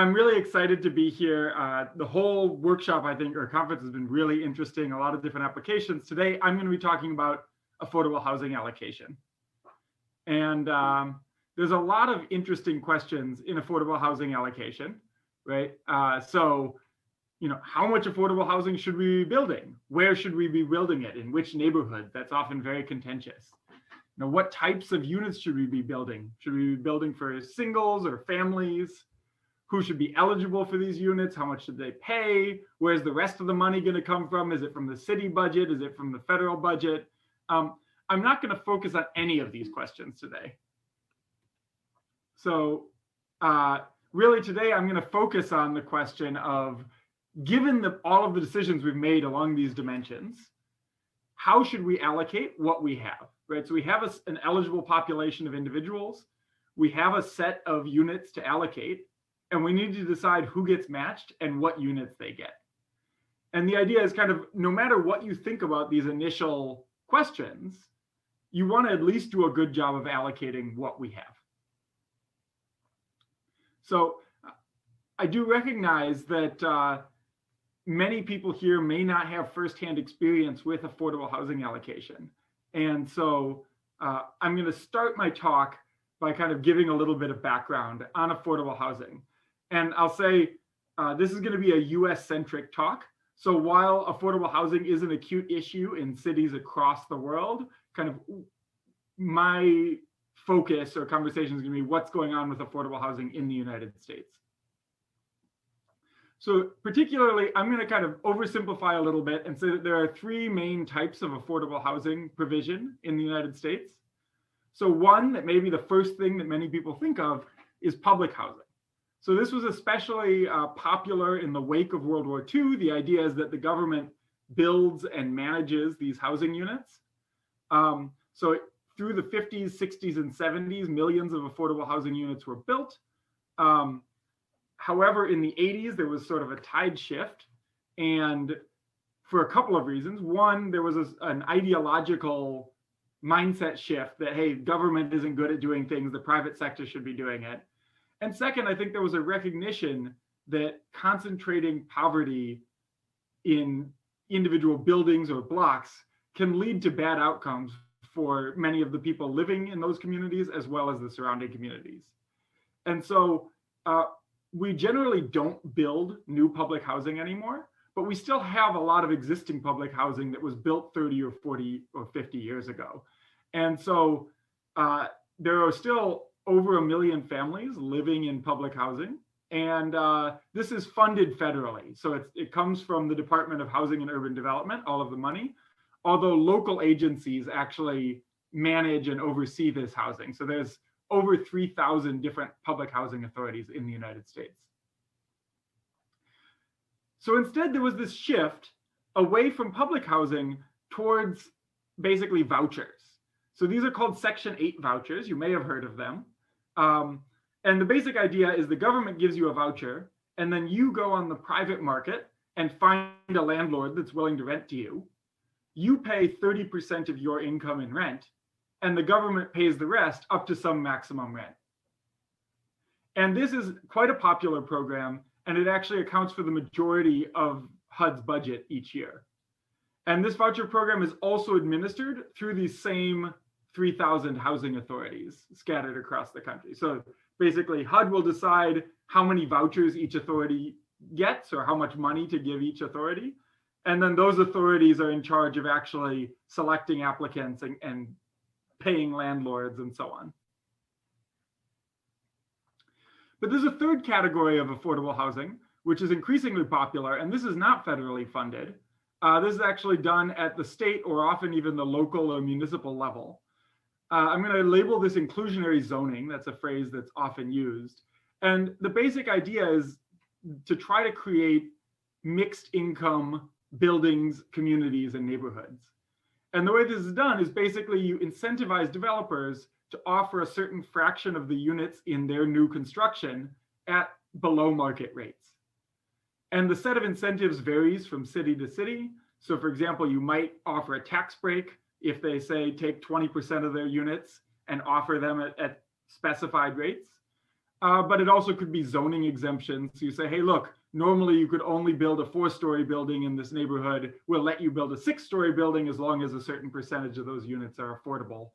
I'm really excited to be here. The whole workshop, I think, or conference has been really interesting, a lot of different applications. Today, I'm going to be talking about affordable housing allocation. And there's a lot of interesting questions in affordable housing allocation, right? How much affordable housing should we be building? Where should we be building it? In which neighborhood? That's often very contentious. What types of units should we be building? Should we be building for singles or families? Who should be eligible for these units? How much should they pay? Where's the rest of the money going to come from? Is it from the city budget? Is it from the federal budget? I'm not going to focus on any of these questions today. So really today, I'm going to focus on the question of, given all of the decisions we've made along these dimensions, how should we allocate what we have, right? So we have an eligible population of individuals. We have a set of units to allocate. And we need to decide who gets matched and what units they get. And the idea is kind of, no matter what you think about these initial questions, you want to at least do a good job of allocating what we have. So I do recognize that many people here may not have firsthand experience with affordable housing allocation. And so I'm going to start my talk by kind of giving a little bit of background on affordable housing. And I'll say this is going to be a US-centric talk. So while affordable housing is an acute issue in cities across the world, kind of my focus or conversation is going to be what's going on with affordable housing in the United States. So particularly, I'm going to kind of oversimplify a little bit and say that there are three main types of affordable housing provision in the United States. So one, that may be the first thing that many people think of, is public housing. So this was especially popular in the wake of World War II. The idea is that the government builds and manages these housing units. So through the 50s, 60s, and 70s, millions of affordable housing units were built. However, in the 80s, there was sort of a tide shift. And for a couple of reasons. One, there was an ideological mindset shift that, hey, government isn't good at doing things, the private sector should be doing it. And second, I think there was a recognition that concentrating poverty in individual buildings or blocks can lead to bad outcomes for many of the people living in those communities as well as the surrounding communities. And so we generally don't build new public housing anymore, but we still have a lot of existing public housing that was built 30 or 40 or 50 years ago. And so there are still over 1 million families living in public housing. And this is funded federally. So it comes from the Department of Housing and Urban Development, all of the money, although local agencies actually manage and oversee this housing. So there's over 3,000 different public housing authorities in the United States. So instead, there was this shift away from public housing towards basically vouchers. So these are called Section 8 vouchers. You may have heard of them. And the basic idea is the government gives you a voucher, and then you go on the private market and find a landlord that's willing to rent to you. You pay 30% of your income in rent, and the government pays the rest up to some maximum rent. And this is quite a popular program, and it actually accounts for the majority of HUD's budget each year. And this voucher program is also administered through these same 3,000 housing authorities scattered across the country. So basically, HUD will decide how many vouchers each authority gets or how much money to give each authority. And then those authorities are in charge of actually selecting applicants and paying landlords and so on. But there's a third category of affordable housing, which is increasingly popular, and this is not federally funded. This is actually done at the state or often even the local or municipal level. I'm going to label this inclusionary zoning. That's a phrase that's often used. And the basic idea is to try to create mixed income buildings, communities, and neighborhoods. And the way this is done is basically you incentivize developers to offer a certain fraction of the units in their new construction at below market rates. And the set of incentives varies from city to city. So for example, you might offer a tax break if they say take 20% of their units and offer them at specified rates. but it also could be zoning exemptions. So you say, hey, look, normally you could only build a 4-story building in this neighborhood. We'll let you build a 6-story building as long as a certain percentage of those units are affordable.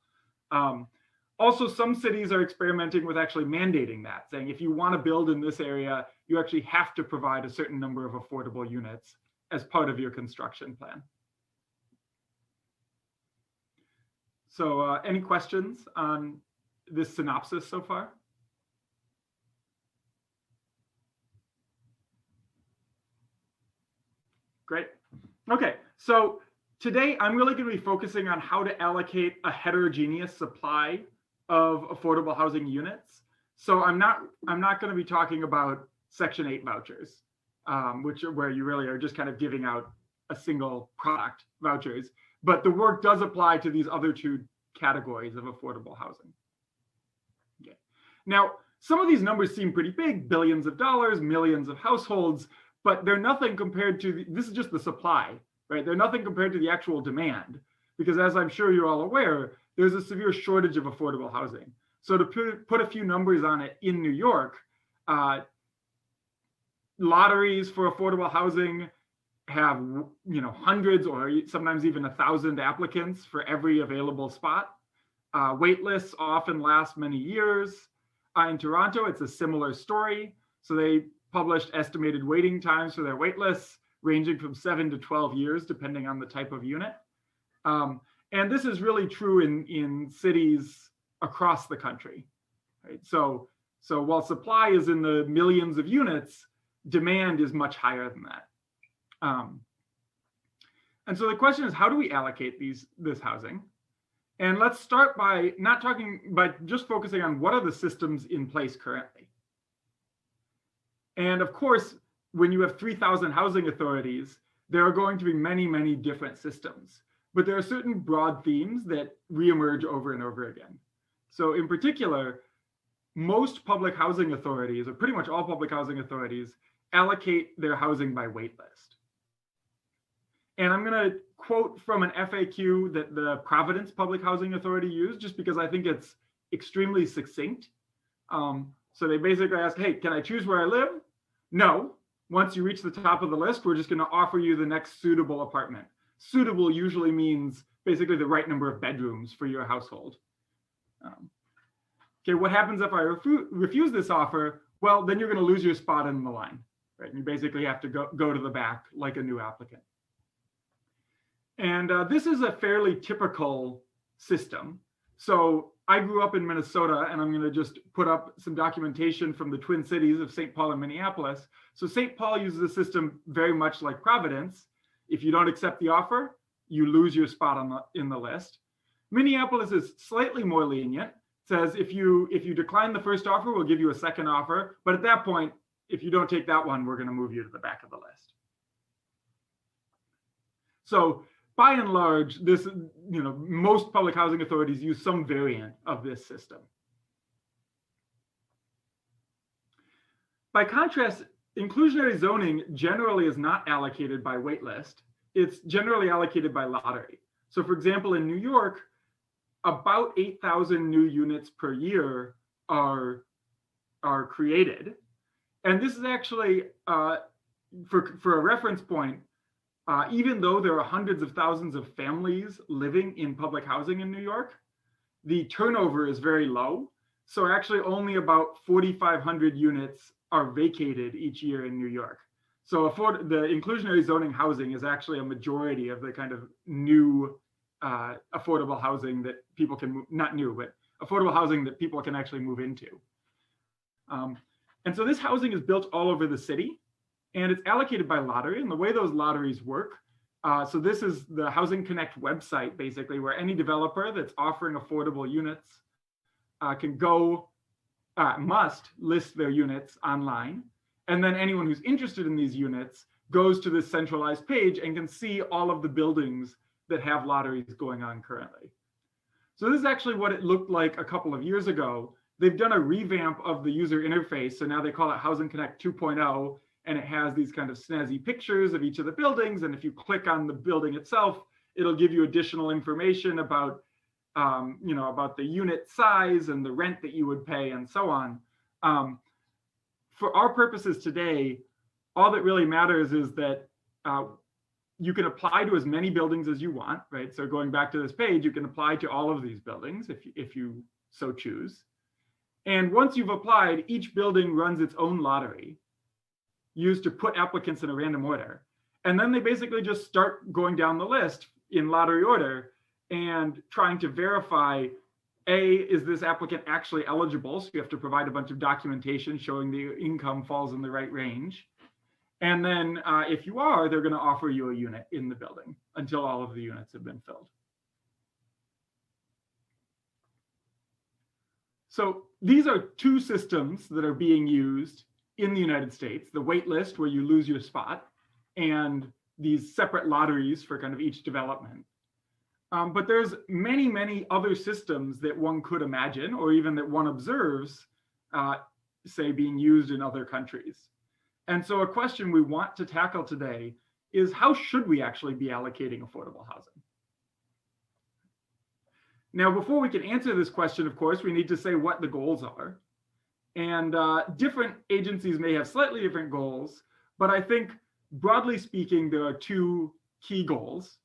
Also, some cities are experimenting with actually mandating that, saying if you want to build in this area, you actually have to provide a certain number of affordable units as part of your construction plan. So any questions on this synopsis so far? Great. Okay, so today I'm really going to be focusing on how to allocate a heterogeneous supply of affordable housing units. So I'm not going to be talking about Section 8 vouchers, which are where you really are just kind of giving out a single product vouchers, but the work does apply to these other two categories of affordable housing. Okay. Now, some of these numbers seem pretty big, billions of dollars, millions of households, but they're nothing compared to, this is just the supply, right? They're nothing compared to the actual demand, because as I'm sure you're all aware, there's a severe shortage of affordable housing. So to put a few numbers on it, in New York, lotteries for affordable housing have, hundreds or sometimes even 1,000 applicants for every available spot. Waitlists often last many years. In Toronto, it's a similar story. So they published estimated waiting times for their waitlists, ranging from 7 to 12 years, depending on the type of unit. And this is really true in cities across the country, right? So while supply is in the millions of units, demand is much higher than that. And so the question is, how do we allocate this housing? And let's start by just focusing on what are the systems in place currently. And of course, when you have 3,000 housing authorities, there are going to be many, many different systems. But there are certain broad themes that reemerge over and over again. So in particular, most public housing authorities, or pretty much all public housing authorities, allocate their housing by wait list. And I'm going to quote from an FAQ that the Providence Public Housing Authority used, just because I think it's extremely succinct. So they basically ask, hey, can I choose where I live? No. Once you reach the top of the list, we're just going to offer you the next suitable apartment. Suitable usually means basically the right number of bedrooms for your household. Okay, what happens if I refuse this offer? Well, then you're going to lose your spot in the line, right? And you basically have to go to the back like a new applicant. And this is a fairly typical system. So I grew up in Minnesota, and I'm going to just put up some documentation from the Twin Cities of St. Paul and Minneapolis. So St. Paul uses a system very much like Providence. If you don't accept the offer, you lose your spot in the list. Minneapolis is slightly more lenient. It says if you decline the first offer, we'll give you a second offer. But at that point, if you don't take that one, we're going to move you to the back of the list. So by and large, this, most public housing authorities use some variant of this system. By contrast, inclusionary zoning generally is not allocated by waitlist. It's generally allocated by lottery. So for example, in New York, about 8,000 new units per year are created. And this is actually, for a reference point, even though there are hundreds of thousands of families living in public housing in New York, the turnover is very low. So actually only about 4,500 units are vacated each year in New York. So the inclusionary zoning housing is actually a majority of the kind of new affordable housing that people can move, not new, but affordable housing that people can actually move into. And so this housing is built all over the city, and it's allocated by lottery. And the way those lotteries work, so this is the Housing Connect website, basically, where any developer that's offering affordable units must list their units online. And then anyone who's interested in these units goes to this centralized page and can see all of the buildings that have lotteries going on currently. So this is actually what it looked like a couple of years ago. They've done a revamp of the user interface. So now they call it Housing Connect 2.0, and it has these kind of snazzy pictures of each of the buildings. And if you click on the building itself, it'll give you additional information about, about the unit size and the rent that you would pay and so on. for our purposes today, all that really matters is that you can apply to as many buildings as you want, right? So going back to this page, you can apply to all of these buildings if you so choose. And once you've applied, each building runs its own lottery used to put applicants in a random order. And then they basically just start going down the list in lottery order and trying to verify, A, is this applicant actually eligible? So you have to provide a bunch of documentation showing the income falls in the right range. And then if you are, they're going to offer you a unit in the building until all of the units have been filled. So these are two systems that are being used in the United States, the wait list where you lose your spot, and these separate lotteries for kind of each development. But there's many, many other systems that one could imagine, or even that one observes, say, being used in other countries. And so a question we want to tackle today is, how should we actually be allocating affordable housing? Now, before we can answer this question, of course, we need to say what the goals are. And different agencies may have slightly different goals, but I think broadly speaking, there are two key goals.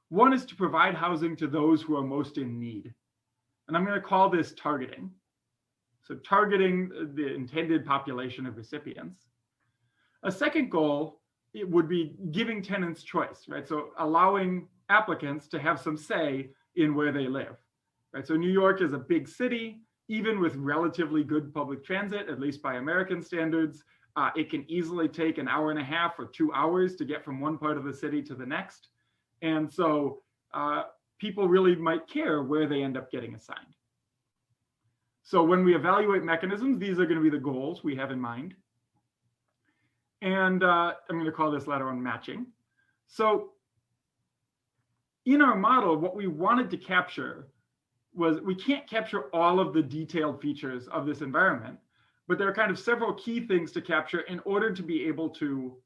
One is to provide housing to those who are most in need. And I'm going to call this targeting. So targeting the intended population of recipients. A second goal, it would be giving tenants choice, right? So allowing applicants to have some say in where they live, right? So New York is a big city, even with relatively good public transit, at least by American standards. It can easily take an hour and a half or 2 hours to get from one part of the city to the next. And so people really might care where they end up getting assigned. So when we evaluate mechanisms, these are going to be the goals we have in mind. And I'm going to call this later on matching. So in our model, what we wanted to capture was, we can't capture all of the detailed features of this environment, but there are kind of several key things to capture in order to be able to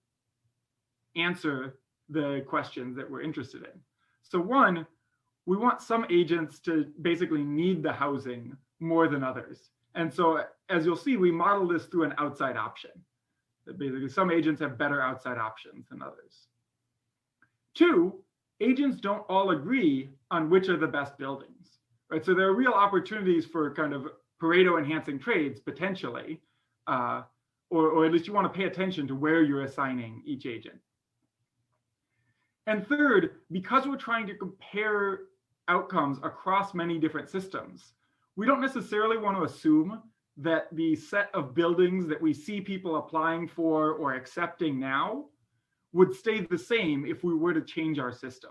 answer the questions that we're interested in. So one, we want some agents to basically need the housing more than others. And so as you'll see, we model this through an outside option. That basically some agents have better outside options than others. Two, agents don't all agree on which are the best buildings, right? So there are real opportunities for kind of Pareto enhancing trades potentially, or at least you want to pay attention to where you're assigning each agent. And third, because we're trying to compare outcomes across many different systems, we don't necessarily want to assume that the set of buildings that we see people applying for or accepting now would stay the same if we were to change our system,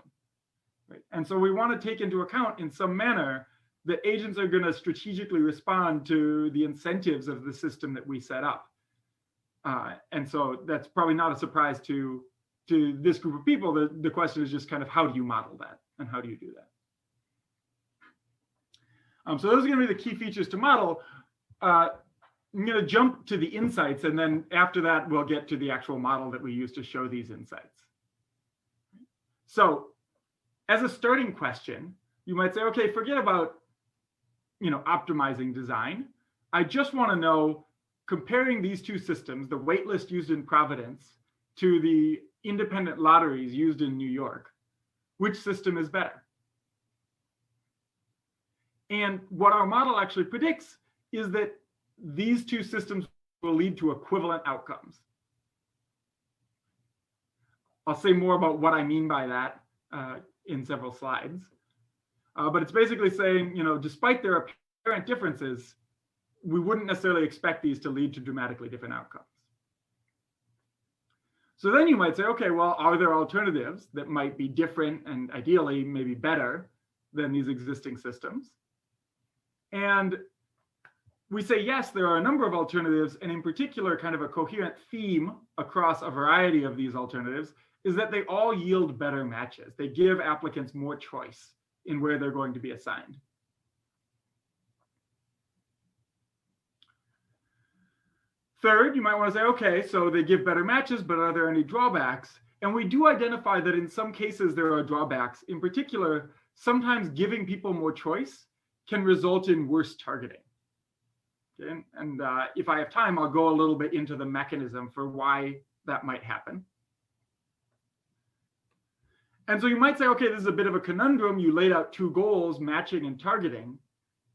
right? And so we want to take into account in some manner that agents are going to strategically respond to the incentives of the system that we set up. And so that's probably not a surprise to this group of people. The question is just kind of, how do you model that and how do you do that? So those are going to be the key features to model. I'm going to jump to the insights, and then after that, we'll get to the actual model that we use to show these insights. So as a starting question, you might say, okay, forget about optimizing design. I just want to know, comparing these two systems, the waitlist used in Providence to the independent lotteries used in New York, which system is better? And what our model actually predicts is that these two systems will lead to equivalent outcomes. I'll say more about what I mean by that in several slides. But it's basically saying, despite their apparent differences, we wouldn't necessarily expect these to lead to dramatically different outcomes. So then you might say, okay, well, are there alternatives that might be different and ideally maybe better than these existing systems? And we say, yes, there are a number of alternatives, and in particular, kind of a coherent theme across a variety of these alternatives is that they all yield better matches. They give applicants more choice in where they're going to be assigned. Third, you might want to say, okay, so they give better matches, but are there any drawbacks? And we do identify that in some cases there are drawbacks. In particular, sometimes giving people more choice can result in worse targeting. Okay? And if I have time, I'll go a little bit into the mechanism for why that might happen. And so you might say, okay, this is a bit of a conundrum. You laid out two goals, matching and targeting.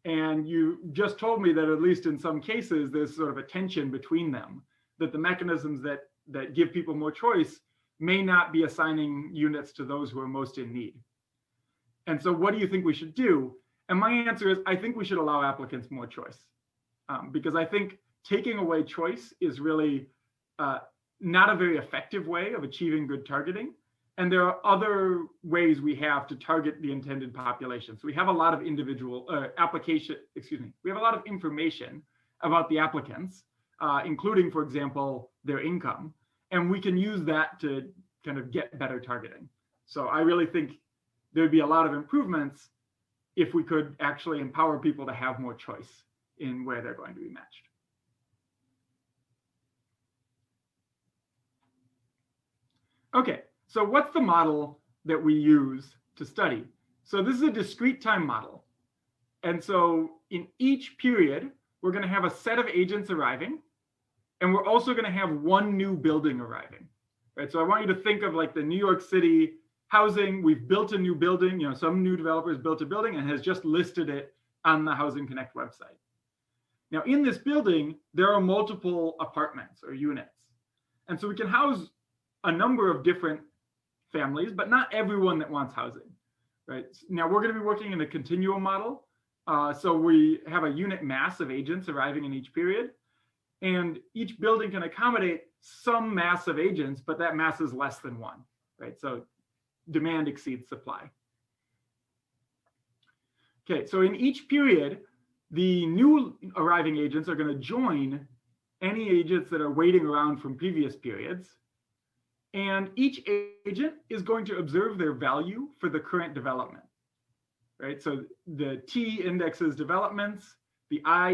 And you just told me that at least in some cases, there's sort of a tension between them, that the mechanisms that give people more choice may not be assigning units to those who are most in need. And so what do you think we should do? And my answer is, I think we should allow applicants more choice. Because I think taking away choice is really not a very effective way of achieving good targeting. And there are other ways we have to target the intended population. So we have a lot of individual we have a lot of information about the applicants, including, for example, their income. And we can use that to kind of get better targeting. So I really think there'd be a lot of improvements if we could actually empower people to have more choice in where they're going to be matched. Okay. So what's the model that we use to study? So this is a discrete time model. And so in each period, we're going to have a set of agents arriving, and we're also going to have one new building arriving, right? So I want you to think of like the New York City housing. We've built a new building, some new developers built a building and has just listed it on the Housing Connect website. Now in this building, there are multiple apartments or units. And so we can house a number of different families, but not everyone that wants housing, right? Now we're going to be working in a continuum model. So we have a unit mass of agents arriving in each period, and each building can accommodate some mass of agents, but that mass is less than one, right? So demand exceeds supply. Okay, so in each period, the new arriving agents are going to join any agents that are waiting around from previous periods. And each agent is going to observe their value for the current development, right? So the T indexes developments, the I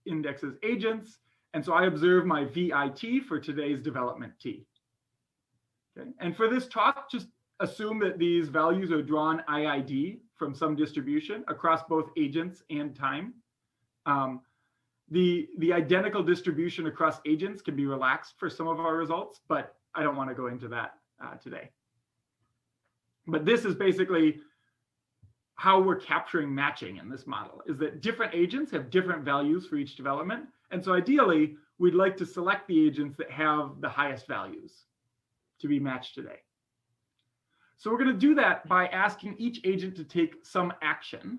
indexes agents, and so I observe my VIT for today's development T. Okay, and for this talk, just assume that these values are drawn IID from some distribution across both agents and time. The identical distribution across agents can be relaxed for some of our results, but I don't want to go into that today. But this is basically how we're capturing matching in this model, is that different agents have different values for each development. And so ideally, we'd like to select the agents that have the highest values to be matched today. So we're going to do that by asking each agent to take some action.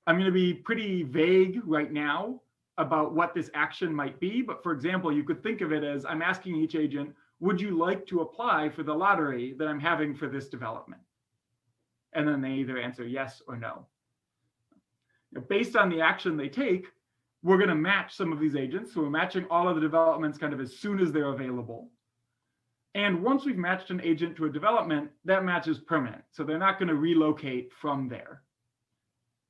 I'm going to be pretty vague right now about what this action might be. But for example, you could think of it as I'm asking each agent, would you like to apply for the lottery that I'm having for this development? And then they either answer yes or no. Based on the action they take, we're going to match some of these agents. So we're matching all of the developments kind of as soon as they're available. And once we've matched an agent to a development, that match is permanent. So they're not going to relocate from there.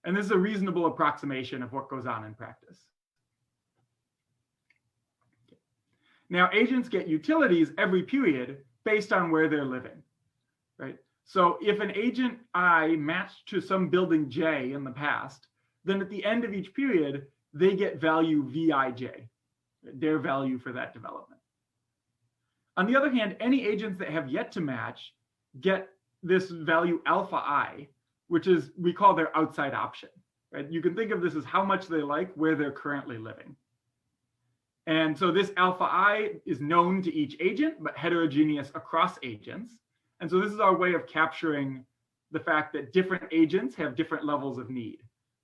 And this is a reasonable approximation of what goes on in practice. Now, agents get utilities every period based on where they're living, right? So if an agent I matched to some building J in the past, then at the end of each period, they get value VIJ, their value for that development. On the other hand, any agents that have yet to match get this value alpha I, which is, we call their outside option, right? You can think of this as how much they like where they're currently living. And so this alpha I is known to each agent, but heterogeneous across agents. And so this is our way of capturing the fact that different agents have different levels of need.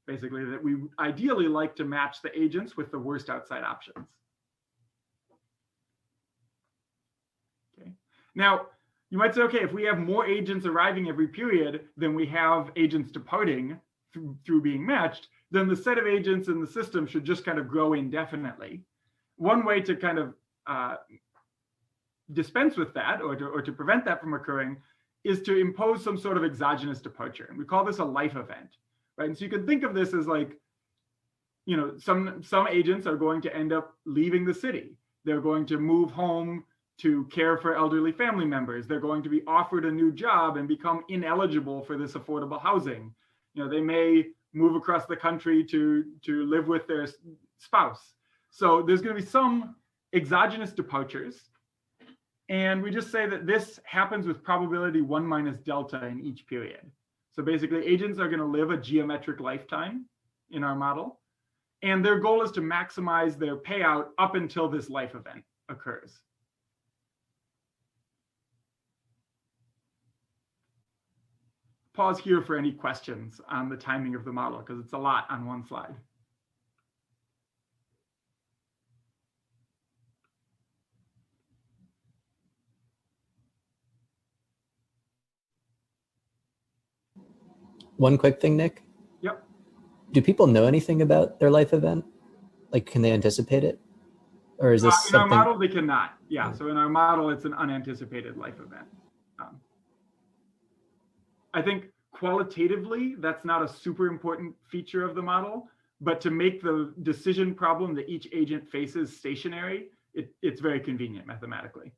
Basically, that we ideally like to match the agents with the worst outside options. Okay. Now, you might say, okay, if we have more agents arriving every period than we have agents departing through being matched, then the set of agents in the system should just kind of grow indefinitely. One way to kind of dispense with that, or to prevent that from occurring, is to impose some sort of exogenous departure. And we call this a life event, right? And so you can think of this as like, some agents are going to end up leaving the city. They're going to move home to care for elderly family members. They're going to be offered a new job and become ineligible for this affordable housing. They may move across the country to live with their spouse. So there's going to be some exogenous departures. And we just say that this happens with probability 1 minus delta in each period. So basically, agents are going to live a geometric lifetime in our model. And their goal is to maximize their payout up until this life event occurs. Pause here for any questions on the timing of the model, because it's a lot on one slide. One quick thing, Nick. Yep. Do people know anything about their life event? Like, can they anticipate it? Or is this in something... our model, they cannot. Yeah, so in our model, it's an unanticipated life event. I think qualitatively, that's not a super important feature of the model, but to make the decision problem that each agent faces stationary, it's very convenient mathematically.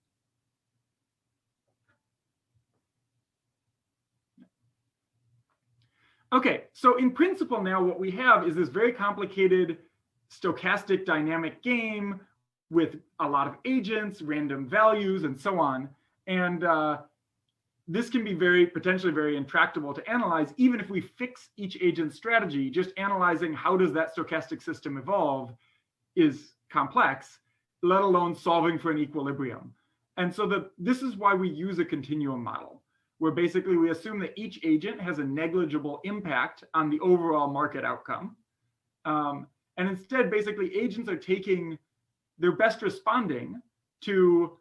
Okay, so in principle now what we have is this very complicated stochastic dynamic game with a lot of agents, random values, and so on. And this can be potentially very intractable to analyze, even if we fix each agent's strategy. Just analyzing how does that stochastic system evolve is complex, let alone solving for an equilibrium. And so this is why we use a continuum model, where basically we assume that each agent has a negligible impact on the overall market outcome. And instead, basically, agents are they're best responding to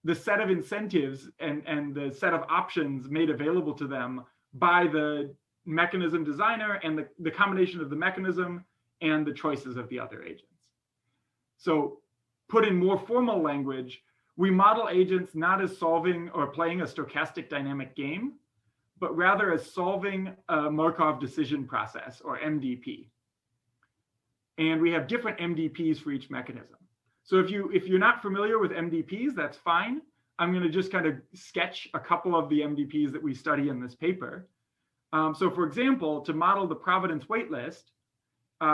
the set of incentives and the set of options made available to them by the mechanism designer and the combination of the mechanism and the choices of the other agents. So put in more formal language, we model agents not as solving or playing a stochastic dynamic game, but rather as solving a Markov decision process, or MDP. And we have different MDPs for each mechanism. So if you're not familiar with MDPs, that's fine. I'm going to just kind of sketch a couple of the MDPs that we study in this paper. So for example, to model the Providence waitlist,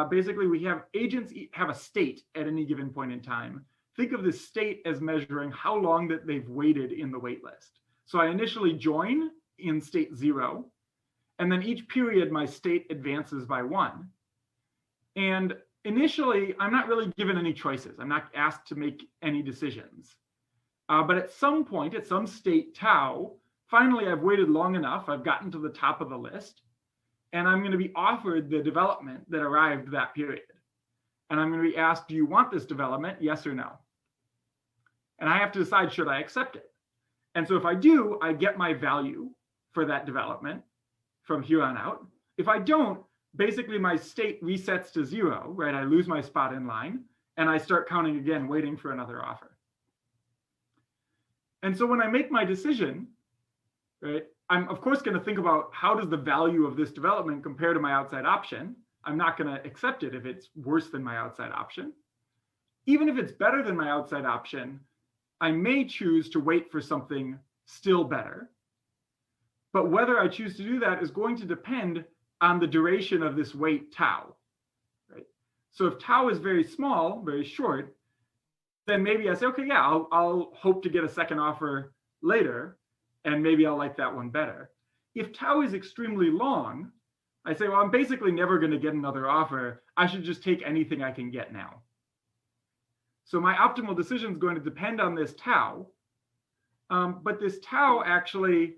basically we have agents have a state at any given point in time. Think of this state as measuring how long that they've waited in the waitlist. So I initially join in state 0, and then each period my state advances by 1. And initially, I'm not really given any choices. I'm not asked to make any decisions. But at some point, at some state tau, finally I've waited long enough, I've gotten to the top of the list, and I'm going to be offered the development that arrived that period. And I'm going to be asked, do you want this development, yes or no? And I have to decide, should I accept it? And so if I do, I get my value for that development from here on out. If I don't, basically my state resets to 0, right? I lose my spot in line, and I start counting again, waiting for another offer. And so when I make my decision, right, I'm of course going to think about how does the value of this development compare to my outside option. I'm not going to accept it if it's worse than my outside option. Even if it's better than my outside option, I may choose to wait for something still better. But whether I choose to do that is going to depend on the duration of this wait tau, right? So if tau is very small, very short, then maybe I say, okay, yeah, I'll hope to get a second offer later, and maybe I'll like that one better. If tau is extremely long, I say, well, I'm basically never going to get another offer. I should just take anything I can get now. So my optimal decision is going to depend on this tau, but this tau actually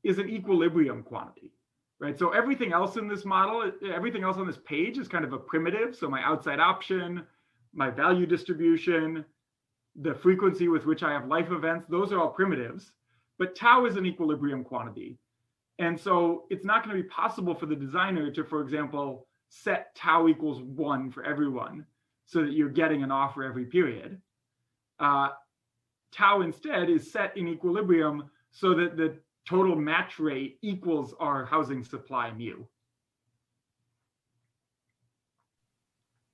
is an equilibrium quantity. Right, so everything else in this model, everything else on this page is kind of a primitive. So my outside option, my value distribution, the frequency with which I have life events, those are all primitives. But tau is an equilibrium quantity. And so it's not going to be possible for the designer to, for example, set tau equals 1 for everyone so that you're getting an offer every period. Tau instead is set in equilibrium so that the total match rate equals our housing supply mu.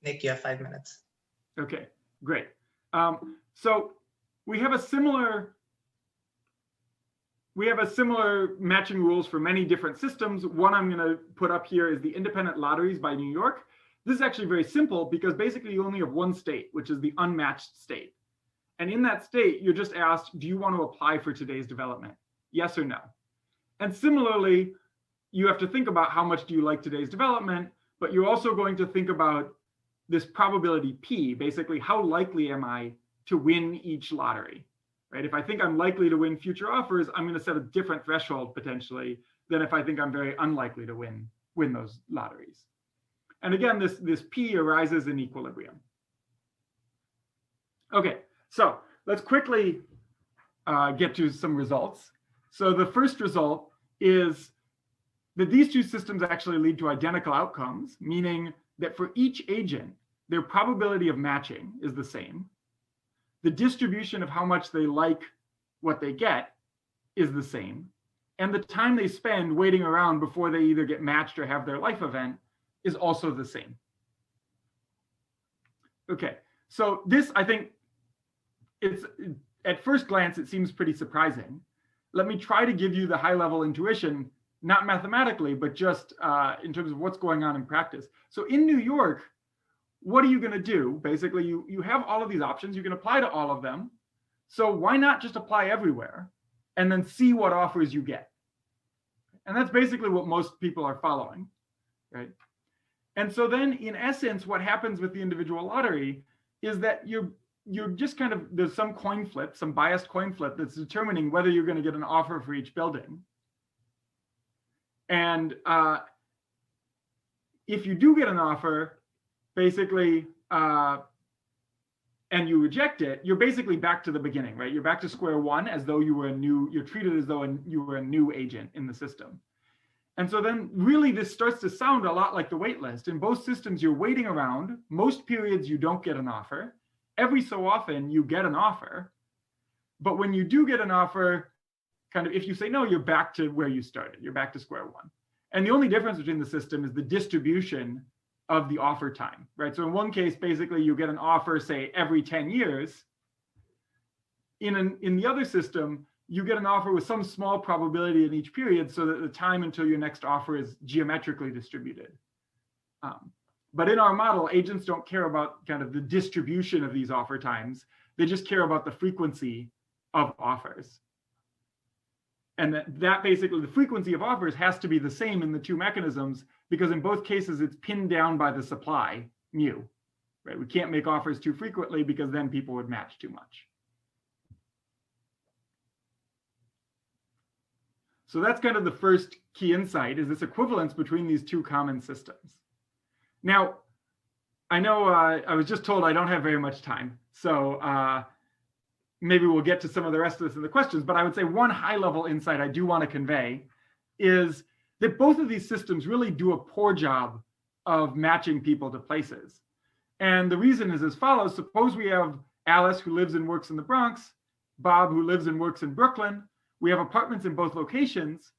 Nick, you have 5 minutes. Okay, great. So we have a similar matching rules for many different systems. One I'm going to put up here is the independent lotteries by New York. This is actually very simple because basically you only have one state, which is the unmatched state. And in that state, you're just asked, do you want to apply for today's development? Yes or no. And similarly, you have to think about how much do you like today's development, but you're also going to think about this probability P, basically how likely am I to win each lottery, right? If I think I'm likely to win future offers, I'm going to set a different threshold potentially than if I think I'm very unlikely to win those lotteries. And again, this P arises in equilibrium. Okay, so let's quickly get to some results. So the first result is that these two systems actually lead to identical outcomes, meaning that for each agent, their probability of matching is the same. The distribution of how much they like what they get is the same. And the time they spend waiting around before they either get matched or have their life event is also the same. Okay, so this, I think, it's at first glance, it seems pretty surprising. Let me try to give you the high-level intuition, not mathematically, but just in terms of what's going on in practice. So in New York, what are you going to do? Basically, you have all of these options. You can apply to all of them. So why not just apply everywhere and then see what offers you get? And that's basically what most people are following, right? And so then, in essence, what happens with the individual lottery is that you're just kind of, there's some coin flip, some biased coin flip that's determining whether you're going to get an offer for each building. And if you do get an offer, basically, and you reject it, you're basically back to the beginning, right? You're back to square one as though you were you're treated as though you were a new agent in the system. And so then really this starts to sound a lot like the wait list. In both systems, you're waiting around. Most periods you don't get an offer. Every so often you get an offer. But when you do get an offer, kind of if you say no, you're back to where you started. You're back to square one. And the only difference between the system is the distribution of the offer time, right? So in one case, basically you get an offer, say every 10 years. In the other system, you get an offer with some small probability in each period so that the time until your next offer is geometrically distributed. But in our model, agents don't care about kind of the distribution of these offer times. They just care about the frequency of offers. And that basically, the frequency of offers has to be the same in the two mechanisms because in both cases, it's pinned down by the supply, mu, right? We can't make offers too frequently because then people would match too much. So that's kind of the first key insight, is this equivalence between these two common systems. Now, I know I was just told I don't have very much time, so maybe we'll get to some of the rest of this in the questions, but I would say one high-level insight I do want to convey is that both of these systems really do a poor job of matching people to places. And the reason is as follows. Suppose we have Alice, who lives and works in the Bronx, Bob, who lives and works in Brooklyn. We have apartments in both locations.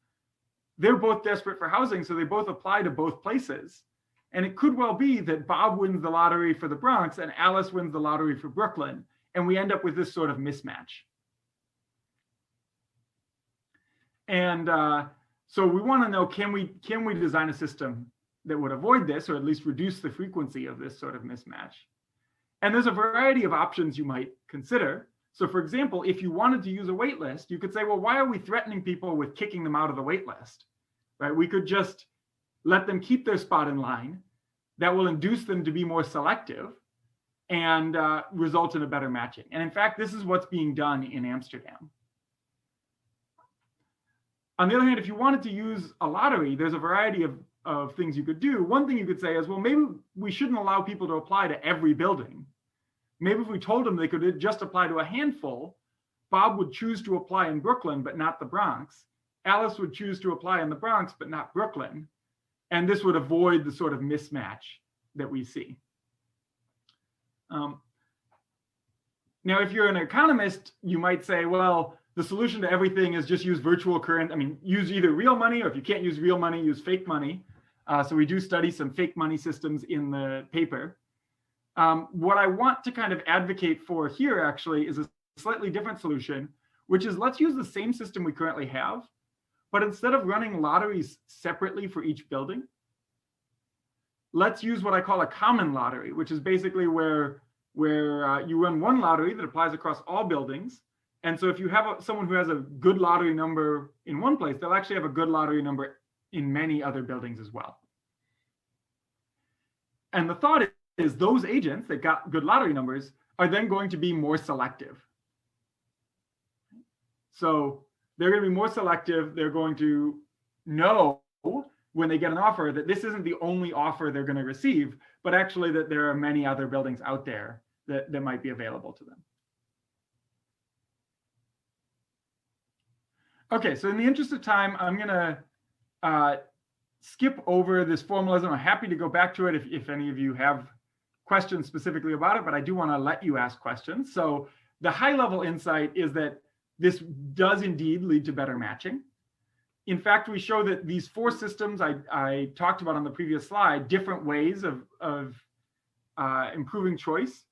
They're both desperate for housing, so they both apply to both places. And it could well be that Bob wins the lottery for the Bronx and Alice wins the lottery for Brooklyn, and we end up with this sort of mismatch. And so we want to know, can we design a system that would avoid this, or at least reduce the frequency of this sort of mismatch? And there's a variety of options you might consider. So for example, if you wanted to use a wait list, you could say, well, why are we threatening people with kicking them out of the wait list, right? We could just let them keep their spot in line. That will induce them to be more selective and result in a better matching. And in fact, this is what's being done in Amsterdam. On the other hand, if you wanted to use a lottery, there's a variety of things you could do. One thing you could say is, well, maybe we shouldn't allow people to apply to every building. Maybe if we told them they could just apply to a handful, Bob would choose to apply in Brooklyn, but not the Bronx. Alice would choose to apply in the Bronx, but not Brooklyn. And this would avoid the sort of mismatch that we see. Now, if you're an economist, you might say, well, the solution to everything is just use virtual current. I mean, use either real money, or if you can't use real money, use fake money. So we do study some fake money systems in the paper. What I want to kind of advocate for here actually is a slightly different solution, which is let's use the same system we currently have, but instead of running lotteries separately for each building, let's use what I call a common lottery, which is basically where you run one lottery that applies across all buildings. And so if you have someone who has a good lottery number in one place, they'll actually have a good lottery number in many other buildings as well. And the thought is those agents that got good lottery numbers are then going to be more selective. So they're going to be more selective. They're going to know when they get an offer that this isn't the only offer they're going to receive, but actually that there are many other buildings out there that might be available to them. Okay, so in the interest of time, I'm going to skip over this formalism. I'm happy to go back to it if any of you have questions specifically about it, but I do want to let you ask questions. So the high level insight is that this does indeed lead to better matching. In fact, we show that these four systems I talked about on the previous slide, different ways of improving choice.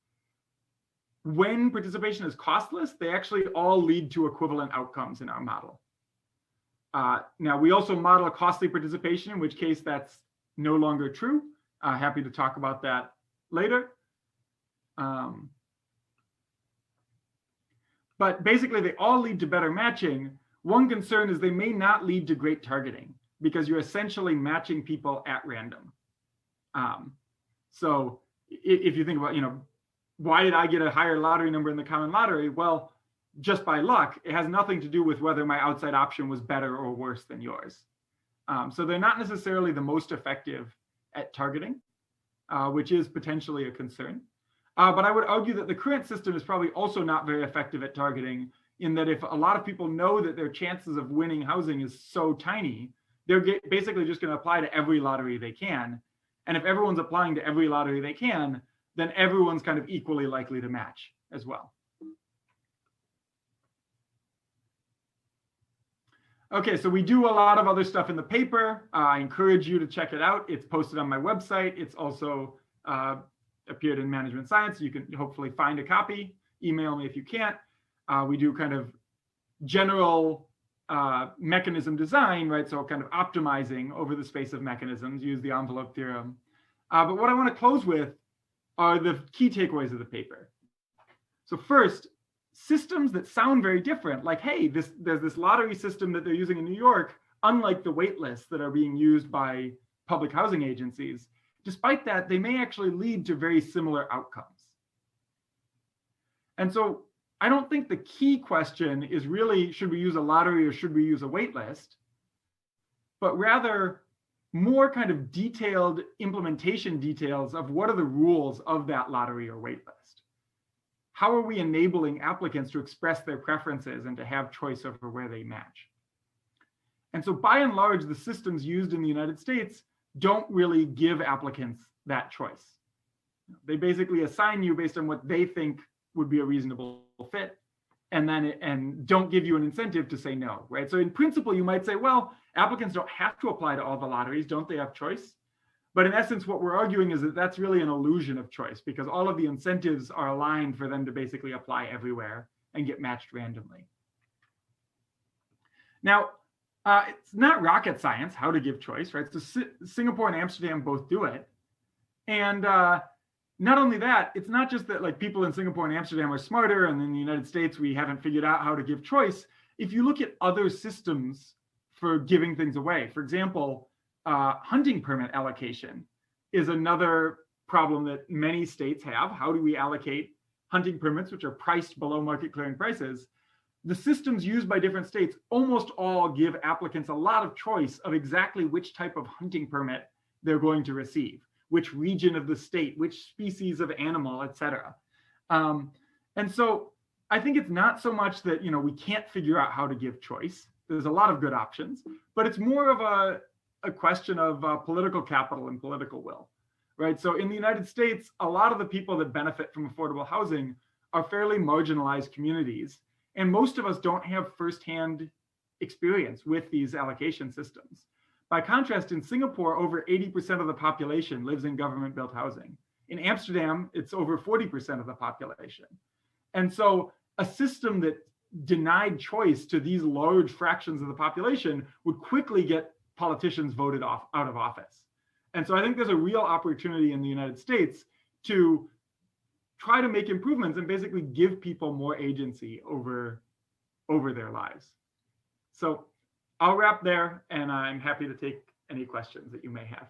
When participation is costless, they actually all lead to equivalent outcomes in our model. Now, we also model a costly participation, in which case that's no longer true. Happy to talk about that later. But basically, they all lead to better matching. One concern is they may not lead to great targeting because you're essentially matching people at random. So if you think about, why did I get a higher lottery number in the common lottery? Well, just by luck. It has nothing to do with whether my outside option was better or worse than yours. So they're not necessarily the most effective at targeting, which is potentially a concern. But I would argue that the current system is probably also not very effective at targeting, in that if a lot of people know that their chances of winning housing is so tiny, they're basically just going to apply to every lottery they can. And if everyone's applying to every lottery they can, then everyone's kind of equally likely to match as well. Okay, so we do a lot of other stuff in the paper. I encourage you to check it out. It's posted on my website. It's also appeared in Management Science. You can hopefully find a copy. Email me if you can't. We do kind of general mechanism design, right? So kind of optimizing over the space of mechanisms, use the envelope theorem. But what I want to close with are the key takeaways of the paper. So first, systems that sound very different, like, hey, there's this lottery system that they're using in New York, unlike the wait lists that are being used by public housing agencies. Despite that, they may actually lead to very similar outcomes. And so I don't think the key question is really, should we use a lottery or should we use a wait list? But rather, more kind of detailed implementation details of what are the rules of that lottery or wait list. How are we enabling applicants to express their preferences and to have choice over where they match? And so by and large, the systems used in the United States don't really give applicants that choice. They basically assign you based on what they think would be a reasonable fit, and don't give you an incentive to say no, right? So in principle, you might say, well, applicants don't have to apply to all the lotteries, don't they have choice? But in essence, what we're arguing is that that's really an illusion of choice, because all of the incentives are aligned for them to basically apply everywhere and get matched randomly. Now, it's not rocket science how to give choice, right? So Singapore and Amsterdam both do it. And not only that, it's not just that like people in Singapore and Amsterdam are smarter, and in the United States, we haven't figured out how to give choice. If you look at other systems for giving things away, for example, hunting permit allocation is another problem that many states have. How do we allocate hunting permits, which are priced below market clearing prices? The systems used by different states almost all give applicants a lot of choice of exactly which type of hunting permit they're going to receive, which region of the state, which species of animal, et cetera. And so I think it's not so much that we can't figure out how to give choice. There's a lot of good options, but it's more of a question of political capital and political will, right? So in the United States, a lot of the people that benefit from affordable housing are fairly marginalized communities. And most of us don't have firsthand experience with these allocation systems. By contrast, in Singapore, over 80% of the population lives in government-built housing. In Amsterdam, it's over 40% of the population. And so a system that denied choice to these large fractions of the population would quickly get politicians voted out of office. And so I think there's a real opportunity in the United States to try to make improvements and basically give people more agency over their lives. So I'll wrap there, and I'm happy to take any questions that you may have.